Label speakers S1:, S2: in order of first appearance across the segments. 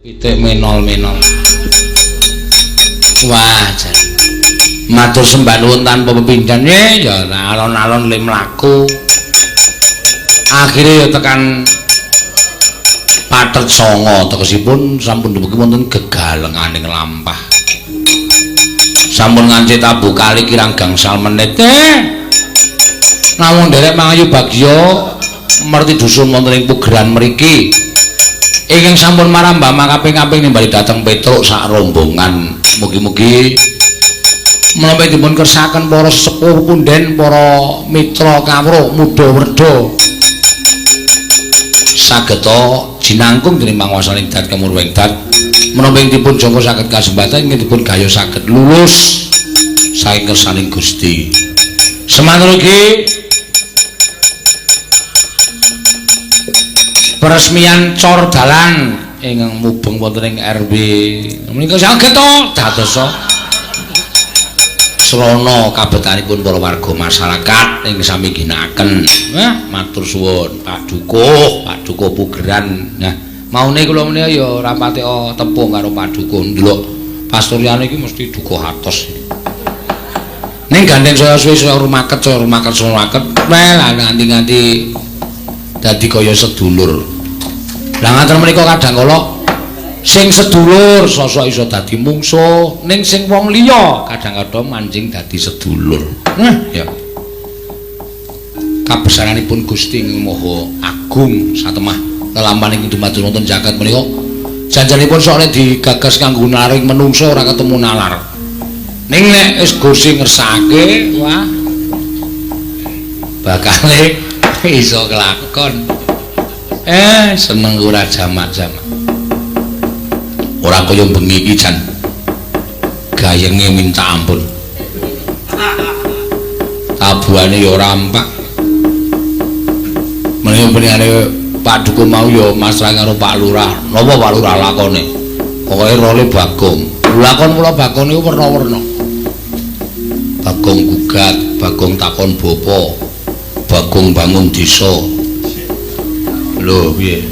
S1: pitik menol-menol. Wah, jan. Matur sembah nuwun tanpa pepindhan ya alon-alon le mlaku. Akhire ya tekan Pathet Sanga tegesipun sampun dumugi wonten gegalenganing lampah. Sampun ngancik tabuh kali kirang gangsal menit. Namung nderek mangayu bagya merti dusun wonten ing pugeran mriki. Ingkang sampun marambah kaping-kaping nimbali dhateng Petruk sak rombongan. Mugi-mugi menapa dipun kersaken para sepuh punden, para mitra kawruh muda werda sageta jinangkung dening panguwasaning dat kemurweng dat menapa dipun jangka saged kasempatan ingkang dipun gaya saged lulus saking kersaning Gusti. Semanten ugi peresmian cor dalan ingkang mubeng wonten ing RW menika saged to dadosa srana kabetanipun para warga masyarakat ing sami ginakaken. Matur suwun Pak Dukuh Pugeran. Nah, maune kula menika ya ora pati tepung karo Pak Dukuh. Ndelok pasturyane iki mesti Dukuh atos. Ning gandeng saya suwe saya rumaket. Well, nganti-nganti dadi kaya sedulur. Lah ngaten menika kadang kala sing sedulur sosok iso dadi mungsuh, ning sing wong liya kadang-kadang mancing dadi sedulur. Ya. Kabesaranipun Gusti ing Maha Agung satemah lelampahan ing dumados wonten jagat menika janjenipun sok nek digagas kanggo naring menungso ora ketemu nalar. Ning nek wis Gusti ngersake, wah bakale iso kelakon. Seneng ora jamak-jamak. Ora kaya bengi iki jan gayenge minta ampun. Tabuhane ya ora ampak. Meneh-menehane Pak Dukuh mau ya masrah karo Pak Lurah. Napa Pak Lurah lakone? Pokoke role Bagong. Lakon kula Bagong niku werna-werna. Bagong gugat, Bagong takon bapa, Bagong bangun desa. Lho piye?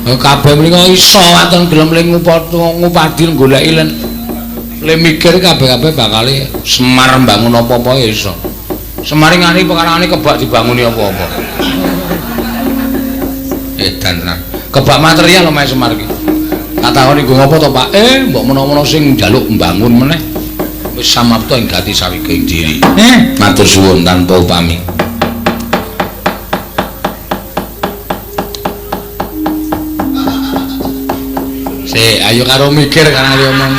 S1: Kabeh menika iso waton gelem ling ngupadi goleki le mikir kabeh-kabeh bakale Semar mbangun apa-apa ya iso. Semar ngani pekarane kebak dibanguni apa-apa. Edan tenan. Kebak material omahe Semar iki. Katakoni nggo ngopo to, Pak? Mbok menawa sing njaluk mbangun meneh wis samapta ing gati sawiking diri. Matur suwun tanpa upami. Ayo karo mikir kan ali omong.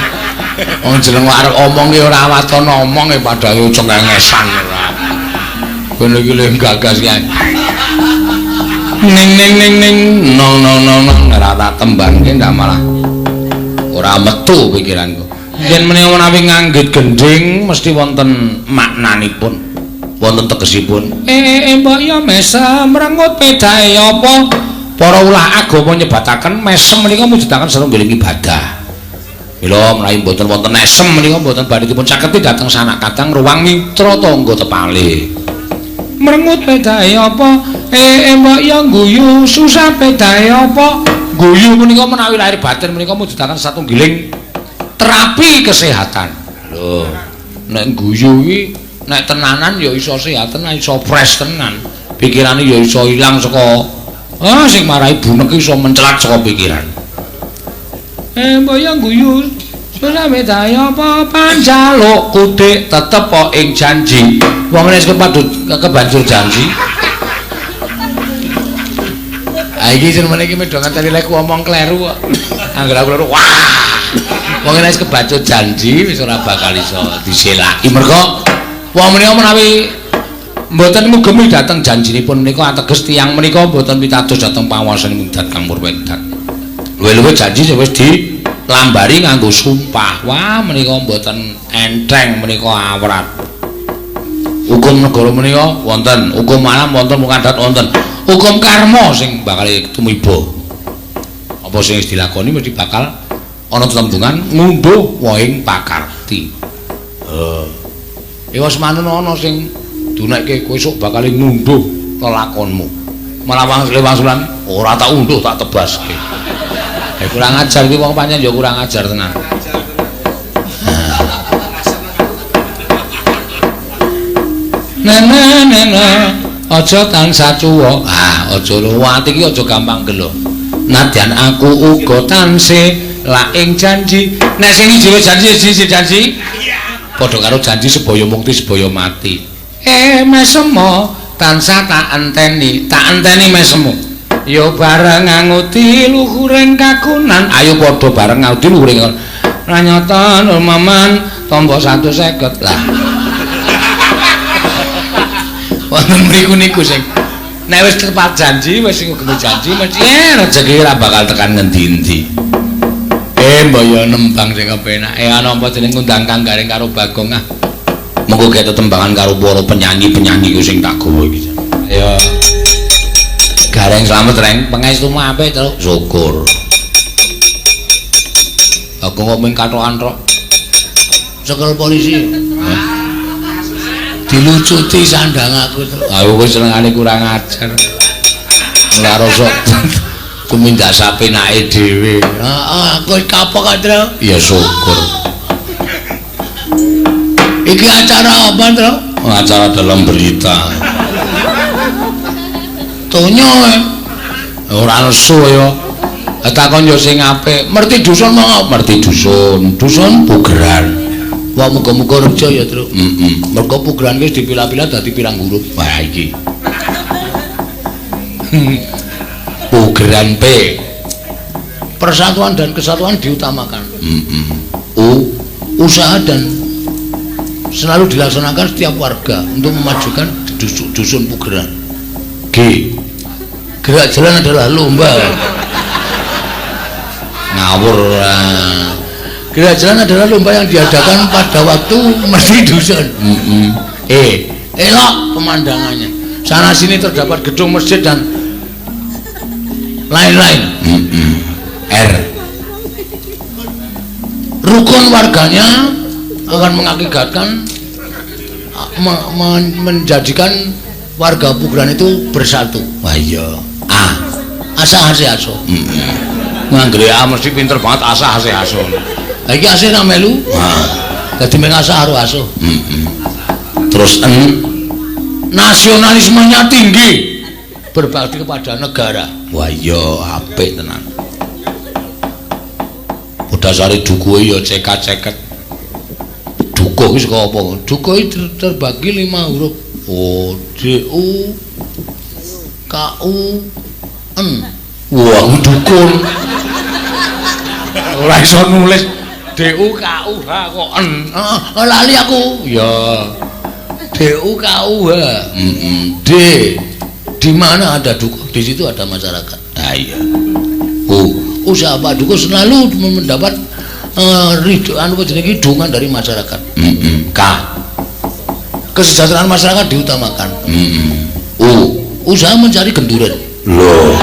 S1: Wong jeneng arep omong ki ora waton omong padahal cengengesan ora. Kono iki lho gagas ki. Ning ora tak tembangke ndak malah ora metu pikiranku. Yen menawa menawi nganggit gending mesti wonten maknanipun. Wonten tegesipun. Mbok ya mesem mrengut pedae apa? Para ulah agama nyebataken mesem menika mujudaken satunggiling ibadah. Mila menawi mboten wonten mesem menika mboten badhe dipun caketi dhateng sanak kadang ruang mitra tangga tepale. Mrengut pedae apa? Mbok ya guyu susah pedae apa? Guyu menika menawi lahir batin menika mujudaken satunggiling terapi kesehatan. Lho, nek guyu iki nek tenanan ya iso sehat tenan, iso fresh tenan. Pikirane ya iso ilang saka sing marai bunek iso mencelat saka pikiran. Mbok ya guyu susah pedae apa panjaluk kudik tetep kok ing janji. Wong nek kebanjur janji. Iki jenenge iki medhongan tadi lek omong kleru kok. Angger aku loro wah. Wong nek kebanjur janji wis ora bakal iso diselaki. Mergo wong menika menawi mboten mugemi dhateng janjinipun menika ateges tiyang menika mboten pitados dhateng panguwasaning dat Kang Purwedat. Luwih-luwih janji sing wis dilambari nganggo sumpah. Wah menika mboten enteng menika awrat. Hukum negara menika wonten, hukum alam wonten, hukum adat wonten. Hukum karma sing bakal tumiba. Apa sing wis dilakoni mesti bakal ana tetembungan ngunduh wohing pakarti. Wis manut ana sing dunekke kowe esuk bakal ngunduh lelakonmu. Malah wangsulan ora tak unduh tak tebaske. Kurang ajar iki wong pancen ya kurang ajar tenan. Nene aja tansah cuwa. Aja luwat iki aja gampang gelo. Nadyan aku uga tansih laing janji. Nek sini dhewe janji. Padha karo janji sebaya mukti sebaya mati. Mesemo tansah tak enteni mesemu. Ya bareng nganuti luhuring kagunan. Ayo padha bareng nganuti luhuring. Ranyata Maman tombo 150 lah. Wonten mriku niku sing nek wis tepat janji, wis ketemu janji mesti rezeki ora bakal tekan ngendi-endi. Mbok yo nembang sing kepenake ana apa jeneng ngundang Kang Garing karo Bagong ah. Mengko gek tetembangan karo para penyanyi-penyanyi ku sing tak gawa iki. Ayo. Garing slamet reng, pangestumu apik to. Syukur. Aku kok mung katokan tok. Sekel polisi. Dilucuti sandang aku terus. Aku wis senengane kurang ajar. Ora rasa tumindak sapenake dhewe. Aku kapok Tru. Ya syukur. Iki acara apa, Tru? Acara dalam berita. Tonyo ora nesu ya. Takon yo sing apik. Merti dusun mau merti dusun. Dusun pugeran. Wah muga-muga reja ya, Tru. Mergo pugeran wis dipilah-pilah dadi pirang huruf. Wah iki. Pugeran P. Persatuan dan kesatuan diutamakan. U. Usaha dan selalu dilaksanakan setiap warga untuk memajukan dusun pugeran. G. Gerak jalan adalah lomba. Ngawur. Gerak jalan adalah lomba yang diadakan pada waktu mesti dusun. Elok pemandangannya. Sana sini terdapat gedung masjid dan lain-lain. R. Rukun warganya akan mengakibatkan menjadikan warga pugeran itu bersatu. Wah iya. A. Asa hase aso. Nganggere A mesti pinter banget asa hase aso. Lah iki ase nak melu. Dadi meng asa karo aso. Terus N. Nasionalismenya tinggi. Berbakti kepada negara. Wah iya apik tenan. Dasare dukuhe ya ceket-ceket. Dukuh wis kok apa? Dukuh terbagi 5 huruf. O D U K U N. Wah, dukun. Ora iso nulis D U K U H kok N. Lali aku. Ya. D U K U H. D. Di mana ada dukuh, di situ ada masyarakat. Nah iya. Usaha Pak Dukuh selalu mendapat dukungan dari masyarakat. K. Kesejahteraan masyarakat diutamakan. Usaha mencari genduren. Loh.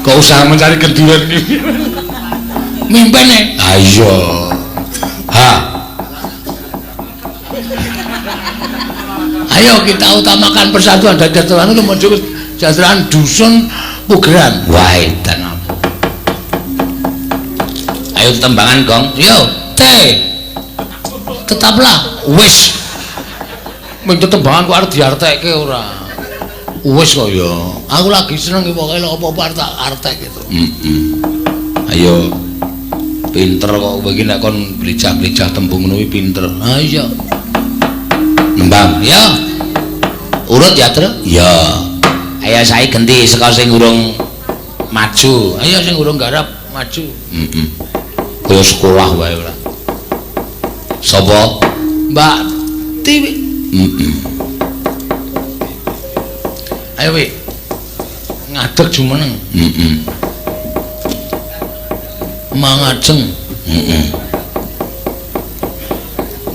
S1: Kok usaha mencari genduren ini? Mimpin ayo. H. Ayo kita utamakan persatuan dan kesejahteraan untuk menuju kesejahteraan dusun pugeran. Wah, edan apa? Ayo tembangan gong. Yo, T. Tetaplah wis. Mung tembangan kok arep diartekke ora. Wis kok ya. Aku lagi seneng pokoke apa-apa tak artek gitu. Ayo. Pinter kok begini nek kon belijak-belijak tembung ngono pinter. Ha iya. Nembang, ya. Urut ya, Tru? Ya. Ayo saiki ganti saka sing urung maju. Ayo sing urung garap maju. Kaya sekolah wae ora. Sapa? Mbak Tiwi. Ayo wi. Ngadeg jumeneng. Mangajeng.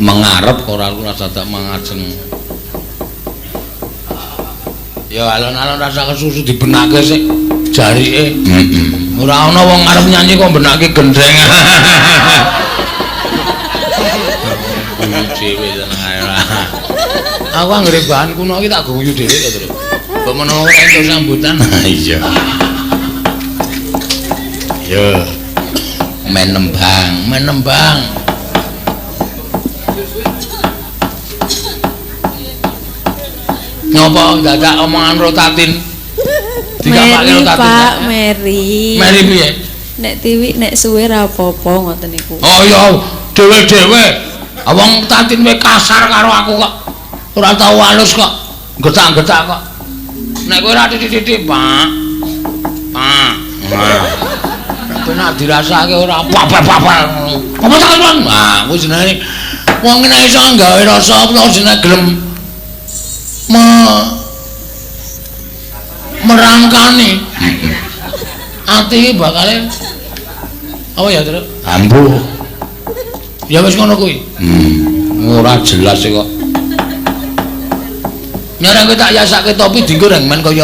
S1: Mengarep ora rasa tak mangajeng. Ya alon-alon rasa kesusu dibenake sik jarike. Ora ana wong arep nyanyi kok benake gendeng. Dhewe seneng ae. Aku anggere bahan kuno iki tak guyu dhewe to, Tru. Kok menawa entuk sambutan. Iya. Yo. Menembang. Ngopo dadak omongan rotatin?
S2: Mary Pak, Mary.
S1: Mary piye?
S2: Nek tiwik nek suwe ra apa-apa ngoten niku.
S1: Oh ya, dhewe-dhewe. Wong tatin wae kasar karo aku kok. Ora tau halus kok. Getak-getak kok. Nek kowe ora titik-titik, Pak. Benak dirasake ora apa-apa. Apa takon? Ah, kuwi jenenge wong nek iso gawe rasa apa jenenge gelem merangkani. Ati bakale apa ya, Tru? Ambuh. Ya wis ngono kuwi. Ora jelas kok. Nyarang kowe tak yasake topi dienggo reng men kaya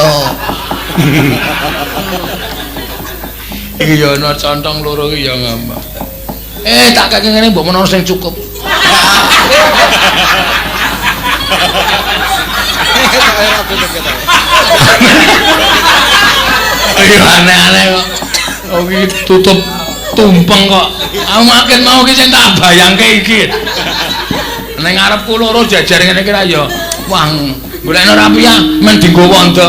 S1: iki ya ana contong loro iki ya ngambak. Tak kakek ngene mbok menawa sing cukup. Iya aneh-aneh kok. Oh iki tutup tumpeng kok. Aku makin mau ki sing tak bayangke iki. Ning ngarepku loro jajar ngene iki ra ya. Wah, golekno rapiah men dienggo wondo.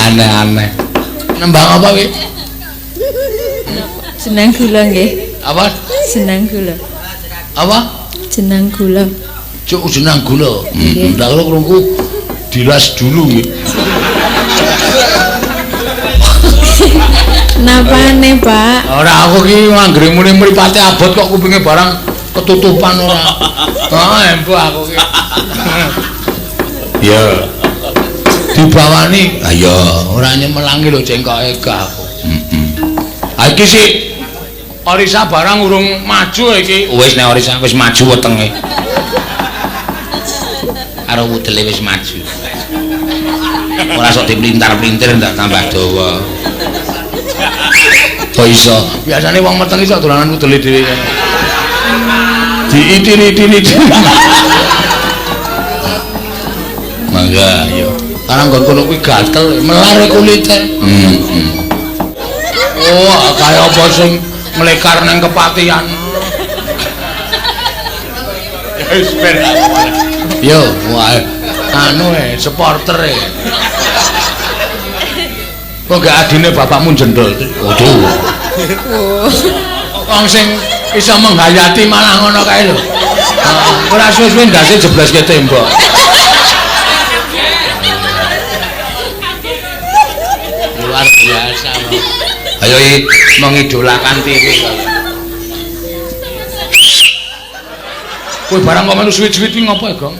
S1: Aneh-aneh. Nembang apa kuwi?
S2: Jeneng gula nggih.
S1: Apa?
S2: Jeneng gula.
S1: Apa?
S2: Jeneng gula.
S1: Cuk jeneng gula. Ndak karo krungku dilas dulu nggih.
S2: Napane, Pak?
S1: Ora aku ki anggere muni mripate abot kok kupinge barang ketutupan ora. Embo aku ki. Ya. Dibawani. Ha ya, ora nyemelangi lho cengkoke aku. Ha iki sik Orisa barang urung maju iki. Wis nek Orisa wis maju wetenge. Karo wudele wis maju. Ora sok diplintar-plintir ndak tambah dawa. Kok iso? Biasane wong meteng iso dolanan wudele dhewe. Diitin-itin. Mangga yo. Karena nggon kuwi gatel, melar kulite. Oh, kaya apa sing nglekar nang kepatihan. Wis ben. Yo, wah, anu supporter kok gak adine bapakmu jendol. Waduh. Wong sing iso menghayati malah ngono kae lho. Ora suwe-suwe ndase jeblas ke tembok. Luar biasa. Ayo mengidolakan TV. Kowe barang kok melu suwit-suwit iki ngopo, Gong?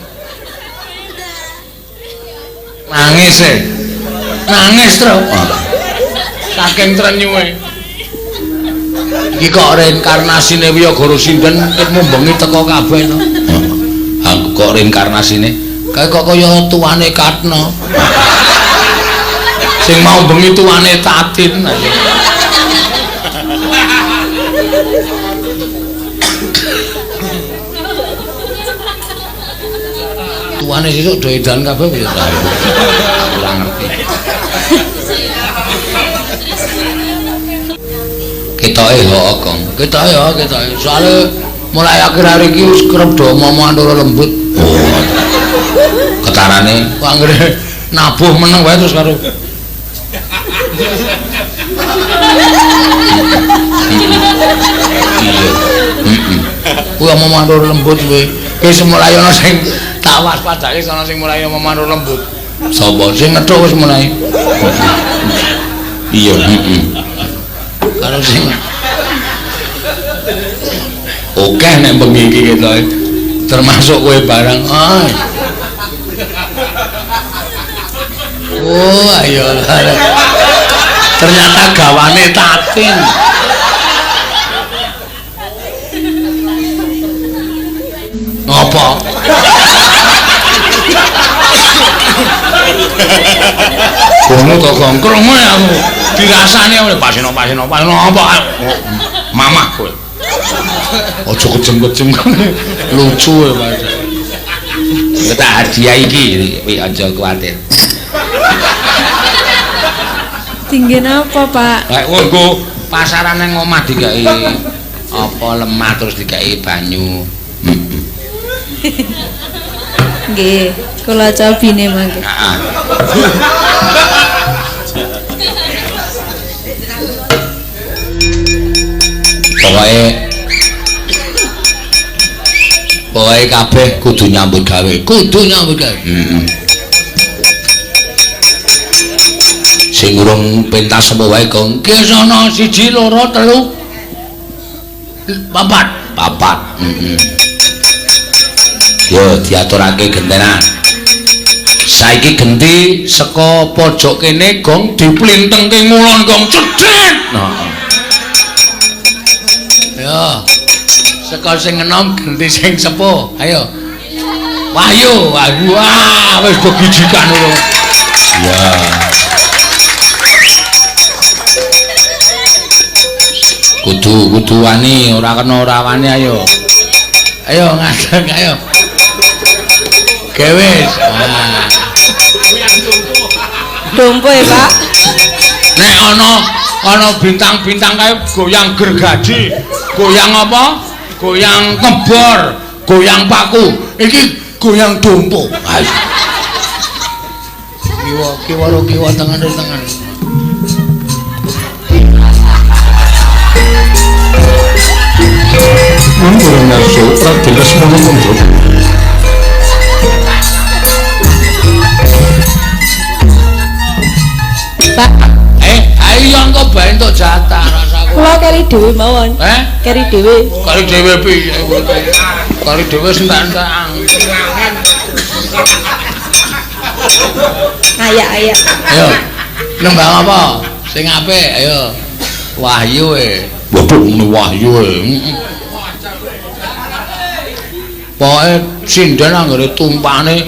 S1: Nangis Nangis, Tru. Saking trenyuhe. Iki kok reinkarnasine Wiyagara Sinden ilmu bengi teko kabeh to. Aku kok reinkarnasine kaya kok kaya tuane Katna. Sing mau bengi tuane Tatin. Tuane sesuk do edan kabeh piye ta? Ora ngerti. Ketoke kok, Kong. Ketoke. Soale mulai akhir-akhir iki wis kerep do omongan loro lembut. Oh. Ketarane kok anggere nabuh meneng wae terus karo kuwi omongan loro lembut kuwi. Ki semulai ana sing tak waspadake ana sing mulai omongan loro lembut. Sapa sing ngethuk wis mulai. Iya, karo sing oke nek bengi iki ketoke termasuk kowe barang. Oh, ayo. Ternyata gawane Tatin. Ngopo? Kono to gongkrong aku. Dirasani oleh pasino apa? Mamah kowe. Aja kejeng-kejeng lucu ya Mas. Tak hadiah iki kowe aja kuwatir.
S2: Tinggi apa, Pak?
S1: Lek nggo pasaran nang omah dikai apa lemah terus dikai banyu.
S2: Nggih, kula cobine mangke.
S1: Heeh. Pokoke kabeh kudu nyambut gawe. Sing urung pentas semua wae kong ki sono 1 2 3 4 yo diaturake gentenan saiki genti saka pojok kene gong diplintengke ngulon gong cedhek yo saka sing enom genti sing sepuh ayo wahyu wah wis gegijikan lho ya kudu wani ora kena ora wani ayo ngadeg ayo gewes
S2: Dompo ya, Pak.
S1: nek ana bintang-bintang kae goyang gergaji goyang apa goyang kebor goyang paku iki goyang dompo ayo kiwa tangan Mangurana Sutra Dinas Monokondo.
S2: Pak,
S1: ayo engko bae entuk jatah rasaku.
S2: kula keri dhewe mawon. Keri dhewe.
S1: Kari dhewe piye? Kari dhewe sentak-sentak.
S2: Ayak.
S1: Ayo. Nembang apa? Sing apik, ayo. Wahyu e. Waduh wahyu e. Pokoke sinden anggere tumpane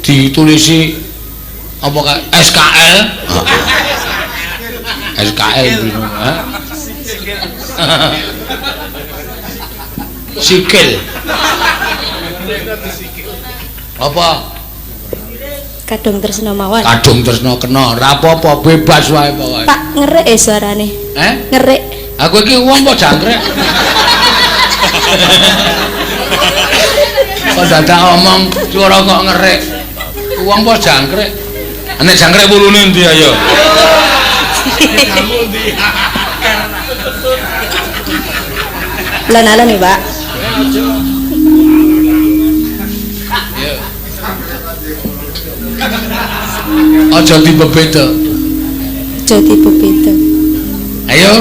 S1: ditulisi apa kae SKL. SKL bino, Sikil. Apa?
S2: Kadung tresna mawon.
S1: Kadung tresna kena, ora apa-apa bebas wae pokoke.
S2: Pak ngerik suarane. Ngerik.
S1: Aku iki wong kok jangkrik. Kok dadak omong swara kok ngerik. Wong kok jangkrik. Nek jangkrik wulune endi ayo?
S2: Alon-alon nih, Pak.
S1: Aja dibebeda. Ayo.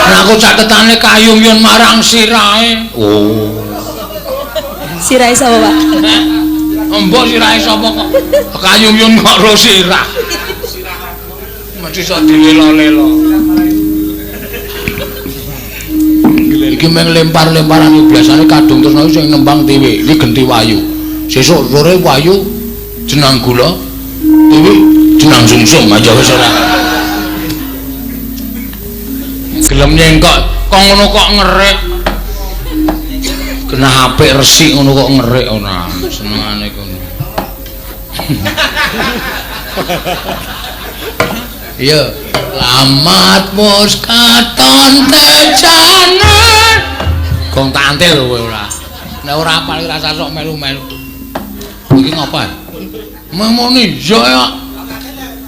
S1: Nah aku catetane kayung yen marang sirahe. Oh.
S2: Sirahe sapa, Pak?
S1: Mbok sirahe sapa kok? Kayung yen kok ro sirah. Mesti sok dilelo-lelo. Iki meng lempar-lemparan biasane kadung terus sing nembang dhewe. Iki genti wayu. Sesuk sore wayu jenang gula. Dewi jenang sungsung aja wis ora. Gelem nyengkok kok ngono kok ngerik. Kena apik resik ngono kok ngerik ora. Senengane kono. Iya, lamat mus katon tejane. Gong tantil kowe ora. Nek ora apal rasa sok melu-melu. Iki ngapa? Memoni ya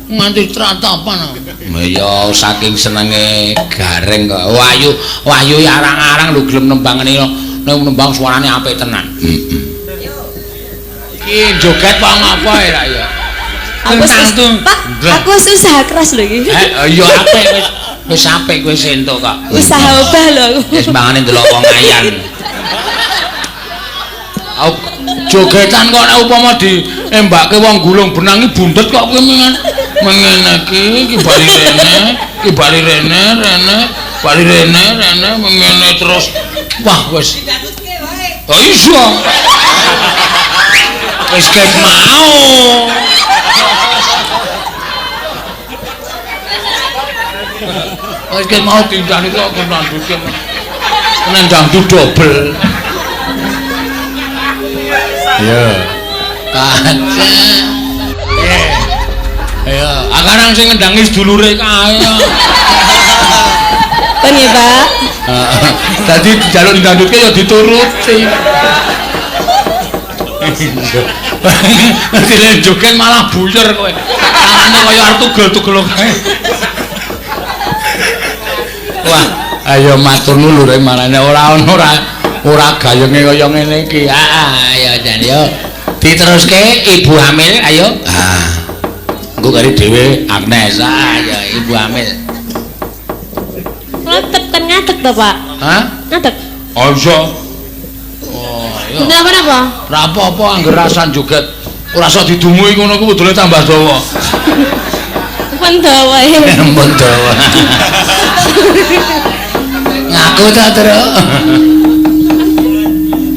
S1: nganti tratapan. Ya saking senenge gareng kok. Wahyu ya arang-arang lho gelem nembangane nek nembang suarane apik tenan. Iki joget apa ngapa ya ya?
S2: Aku usaha keras lho iki.
S1: Ya apik wis apik kowe entuk kok.
S2: Usaha obah lho aku.
S1: Wis mbangane ndelok wong ayan. Jogetan kok nek upama diembake wong gulung benang iki bundet kok kowe mengene iki bali rene mengene terus wah wis oh iso wis ket mau wis ket mau tindak kok nanduk nendang double Iya. Kaca. Ayo, akarang sing ngendangi sedulure kae.
S2: Pun ya, Pak.
S1: Dadi jalur ndandutke ya dituruti. Dile joget malah buyer kowe. Tangane kaya arep tugel-tugel kae. Wah, ayo matur nulure marane ora gayenge kaya ngene iki. Ayo jan yo. Diteruske ibu hamil ayo. Engko kari dhewe Agnes. Ya ibu hamil.
S2: Ngadeg kan ngadeg to, Pak.
S1: Hah?
S2: Ngadeg.
S1: Oh iya. Oh, iya.
S2: Enggak apa-apa.
S1: Ora apa-apa angger rasan joget. Ora iso didumuhi ngono ku kudune tambah dawa.
S2: Pun dawa.
S1: Empun dawa. Ngaku ta, Tru?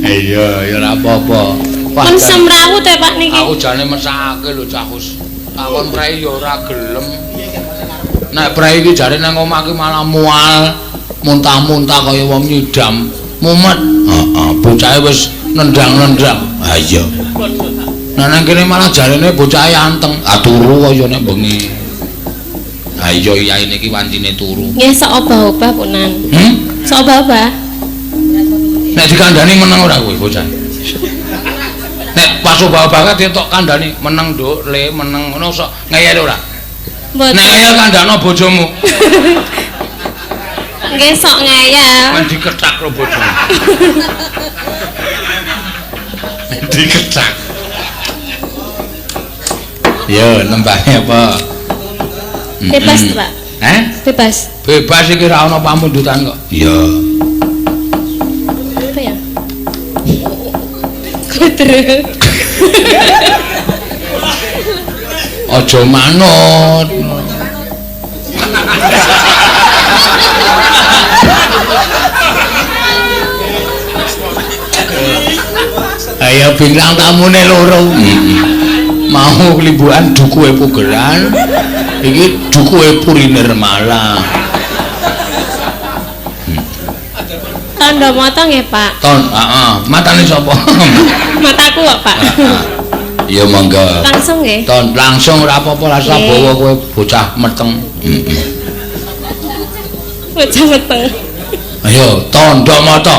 S1: Iya, ya ora apa-apa.
S2: Pun semrawut ya, Pak niki.
S1: Aku jane mesake lho Cahus. Takon prei ya ora gelem. Nek prei iki jare nang omah ki malah mual, muntah-muntah kaya wong nyidam. Mumet. Heeh, bocahe wis nendang-nendang. Ha iya. Nah nang kene malah jarene bocahe anteng. Turu kaya nek bengi. Ha iya yaine iki wancine turu.
S2: Nggih sok obah-obah punan. Sok obah-obah.
S1: Nek dikandani meneng ora kowe bocah. Nek pas obah-obah ka entuk kandhani meneng nduk, le meneng ngono sok ngeyel ora?
S2: Mboten.
S1: Nek ngeyel kandhano bojomu.
S2: Nggih sok ngeyel.
S1: Men diketak karo bojomu. Men diketak. Yo, nembane apa?
S2: Bebas, Pak. Bebas.
S1: Bebas iki ra ana pamundutan kok. Iya.
S2: Apa ya? Kudu.
S1: Aja manut. Ayo bintang tamune loro. Mau limbukan dukuhe pugelan. Iki dukuhe Puriner Malang.
S2: Tanda mata nggih, Pak.
S1: Matane sapa?
S2: Mataku kok, Pak.
S1: Ya monggo.
S2: Langsung nggih.
S1: Ton langsung ora apa-apa rasa bawa kowe bocah meteng.
S2: Bocah meteng.
S1: Ayo tanda mata.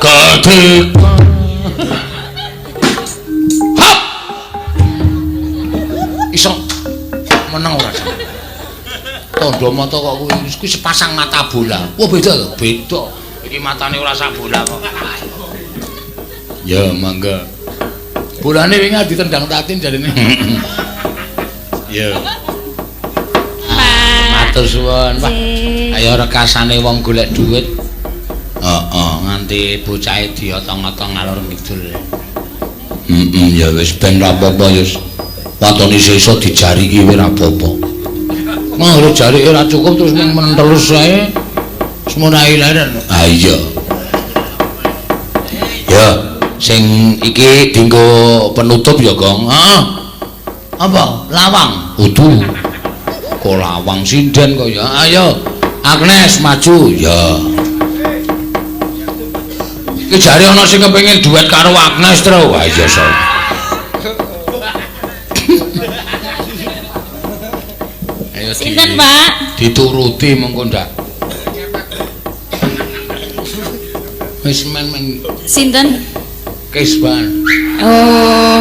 S1: Ketika hap iso meneng ora tanda mata kok kuwi sepasang mata bola. Wah beda lho, beda. Iki matane ora sak bola kok. Ya mangga. Bolane wingi ditendang tatin jarine. Ya. Matur suwun. Wah. Ayo rekasane wong golek dhuwit. Nganti bocahe diotong-otong ngalor ngidul. Ya wis ben ra apa-apa ya. Watone sesuk dijari iki ora apa-apa. Mau jarike ora cukup terus ning mentelus ae. Semono ae leren. Ah iya. Ya, sing iki dienggo penutup ya, Gong. Heeh. Apa? Lawang. Udu. Kok lawang sinden kok ya. Ayo. Agnes maju. Ya. Iki jare ana sing kepengin duet karo Agnes tro. Wah iya so. Ayo
S2: Sinten, Pak?
S1: Dituruti mengko ndak. Wis men
S2: Sinten?
S1: Kesban.
S2: Oh.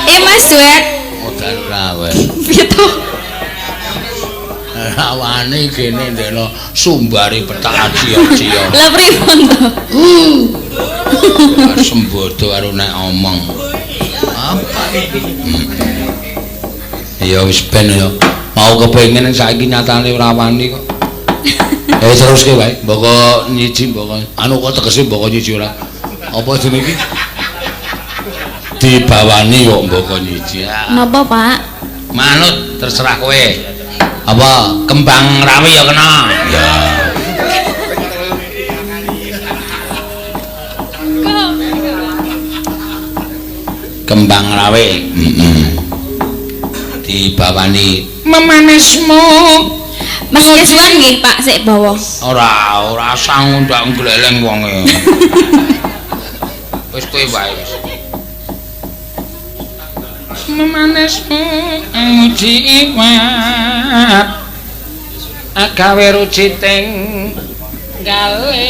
S2: Mas duet.
S1: Modal rawe.
S2: Piye to?
S1: Rawane kene ndekno sumbari petak aji-aji.
S2: Lah pripun to?
S1: Sembodo karo nek omong. Apa iki? Ya wis ben ya. Mau kepengin saiki nyatane ora wani kok. Teruske wae, mboko nyiji mboko. Anu kok tegese mboko nyiji ora. Apa jenenge iki? Dibawani kok mboko nyiji.
S2: Napa, Pak?
S1: Manut terserah kowe. Apa kembang rawi ya kena? Ya. Kembang rawi. Dibawani memanismu
S2: Mas Yaswan nggih Pak sik bawa.
S1: Ora sang ndak gleleng wonge. Wis kowe wae wis. Memanesmu muji iwat agawe ruciting gale.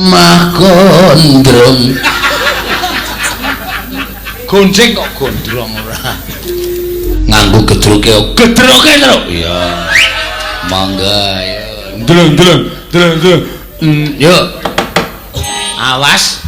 S1: Mah gondrong gonceng kok gondrong ora nganggo gedroke terus iya mangga ya deleng yuk awas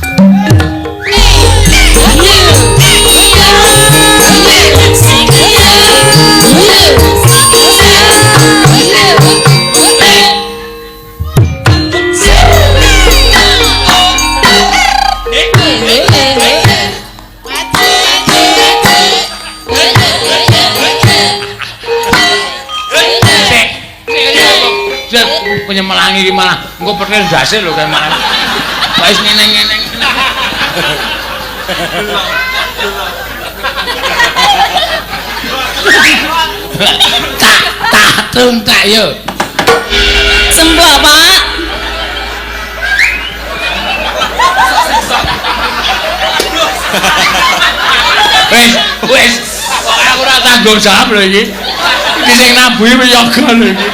S1: penyemelangi iki malah engko petil ndase lho kan malah wis ngeneng-ngeneng tak tuntak yo
S2: Sembah Pak.
S1: wis kok aku ora tanggung jawab lho iki iki sing nabuhi yoga lho iki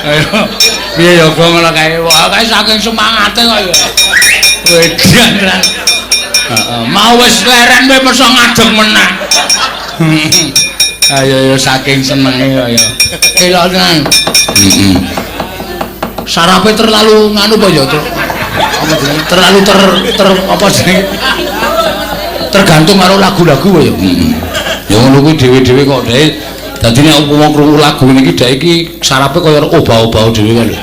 S1: ayo piye yoga ngono kae wae saking semangate kok ya wedan ra mau wis leren kowe mesti ngadeg meneh ayo saking senenge kok ya elok tenan sarape terlalu nganu apa ya terlalu apa jenenge tergantung karo lagu-lagu ya. Ya ngono kuwi dhewe-dhewe kok dhewe dadi nek upama krungu lagu niki dhek iki sarape kaya obah-obah dhewe kan lho.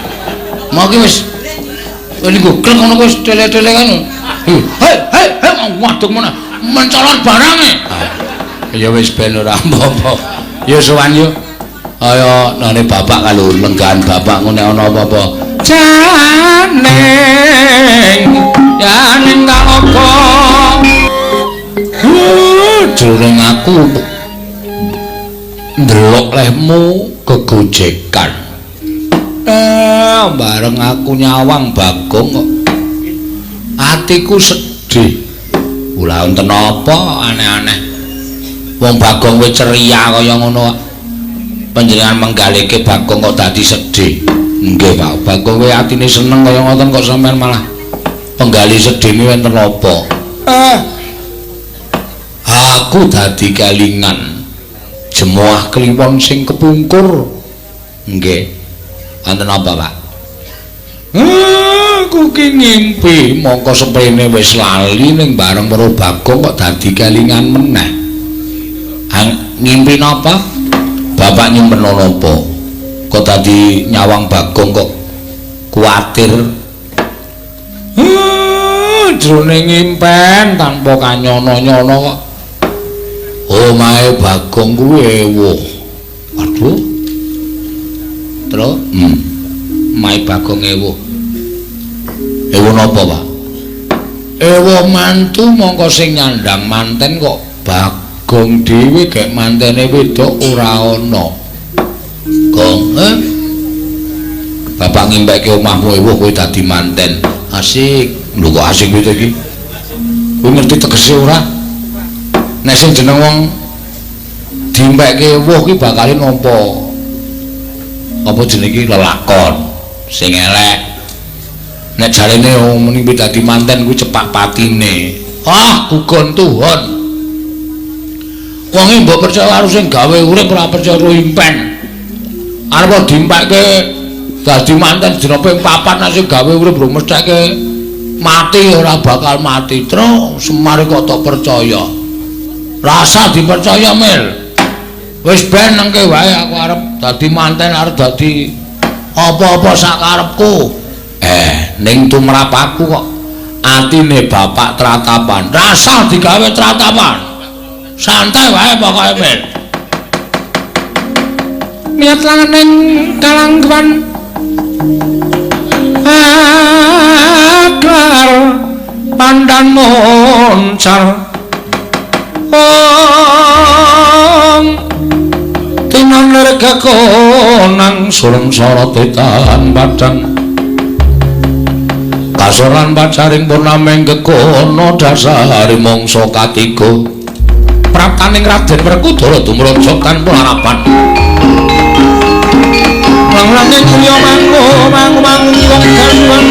S1: Mau ki wis niku klek ngono wis tele-tele kan. Hei waduk meneh mencolot barange. Ya wis ben ora apa-apa. Ya sowan yo. Kaya nane bapak kalau lenggahan bapak ngene ana apa-apa. Janeng ya ning apa jroning aku ndelok lehmu kegojekan bareng aku nyawang Bagong kok atiku sedih ula wonten apa aneh-aneh wong Bagong wis ceria kaya ngono panjenengan menggalike Bagong kok dadi sedih nggih Pak Bagong kowe atine seneng kaya ngoten kok sampean malah penggali sedhine wonten apa aku dadi kelingan jemuah kliwon sing kepungkur nggih wonten apa Pak aku ki ngimpi mongko sepene wis lali ning bareng karo Bagong kok dadi kelingan meneh ngimpi napa bapak nyimpen napa kok dadi nyawang Bagong kok kuwatir jroning ngimpen tanpa kanyono-nyono kok omahe Bagong kuwi ewuh waduh terus omahe Bagong ewuh napa Pak ewuh mantu mongko sing nyandang manten kok Bagong dhewe gek mantene wedok ora ana Gong bapak ngimbeke omahmu ewuh kowe dadi manten asik lho kok asik gitu iki kowe ngerti tegese ora nek sing jeneng wong dimbeke ewuh ki bakale nampa apa jenenge iki lelakon sing elek nek jarene muni dadi manten kuwi cepak patine gugon Tuhan wong mbok percaya karo sing gawe urip ora percaya karo impen arep dimpeke dadi manten dina ping 4 nek sing gawe urip lho mestake mati ora bakal mati terus semare kok tak percaya rasa dipercaya mil wis ben nengke wae aku arep dadi manten arep dadi apa-apa sakarepku ning tumrap aku kok atine bapak tratapan rasa digawe tratapan Santai wae pokoke, Min. Niat langening kalangkuan aklar pandan moncar tinon lerga konang sureng sorot tetan badan kasoran pacaring purnameng kekono dasari mongso katiga praptaning Raden Werkudara tumrajak tanpa harapan lang-langing kuya mangu wong galuhan